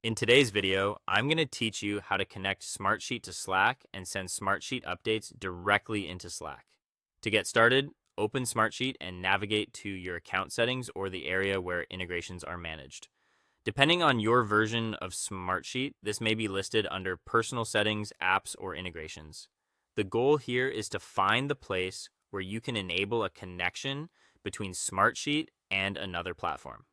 In today's video, I'm going to teach you how to connect Smartsheet to Slack and send Smartsheet updates directly into Slack. To get started, open Smartsheet and navigate to your account settings or the area where integrations are managed. Depending on your version of Smartsheet, this may be listed under Personal Settings, Apps, or Integrations. The goal here is to find the place where you can enable a connection between Smartsheet and another platform.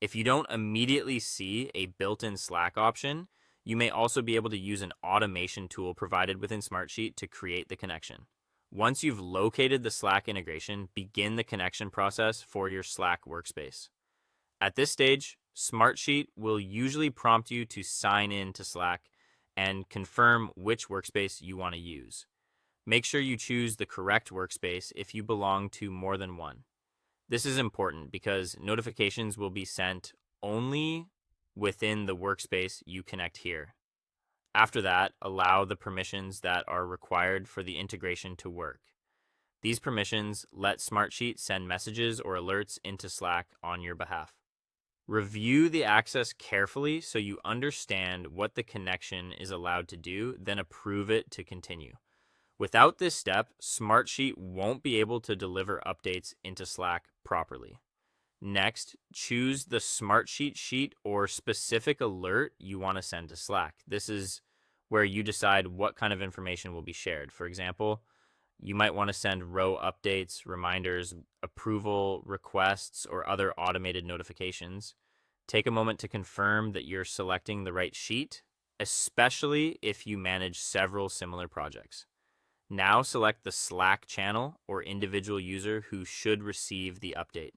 If you don't immediately see a built-in Slack option, you may also be able to use an automation tool provided within Smartsheet to create the connection. Once you've located the Slack integration, begin the connection process for your Slack workspace. At this stage, Smartsheet will usually prompt you to sign in to Slack and confirm which workspace you want to use. Make sure you choose the correct workspace if you belong to more than one. This is important because notifications will be sent only within the workspace you connect here. After that, allow the permissions that are required for the integration to work. These permissions let Smartsheet send messages or alerts into Slack on your behalf. Review the access carefully so you understand what the connection is allowed to do, then approve it to continue. Without this step, Smartsheet won't be able to deliver updates into Slack properly. Next, choose the Smartsheet sheet or specific alert you want to send to Slack. This is where you decide what kind of information will be shared. For example, you might want to send row updates, reminders, approval requests, or other automated notifications. Take a moment to confirm that you're selecting the right sheet, especially if you manage several similar projects. Now select the Slack channel or individual user who should receive the update.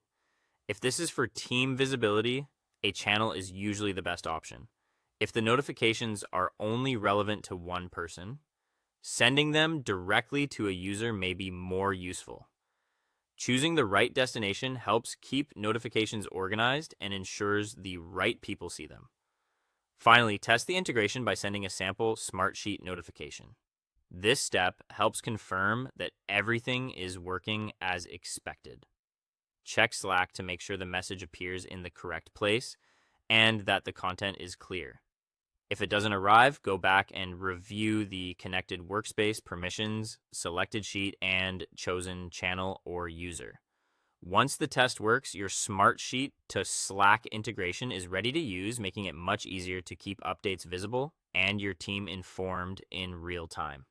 If this is for team visibility, a channel is usually the best option. If the notifications are only relevant to one person, sending them directly to a user may be more useful. Choosing the right destination helps keep notifications organized and ensures the right people see them. Finally, test the integration by sending a sample Smartsheet notification. This step helps confirm that everything is working as expected. Check Slack to make sure the message appears in the correct place and that the content is clear. If it doesn't arrive, go back and review the connected workspace, permissions, selected sheet, and chosen channel or user. Once the test works, your Smartsheet to Slack integration is ready to use, making it much easier to keep updates visible and your team informed in real time.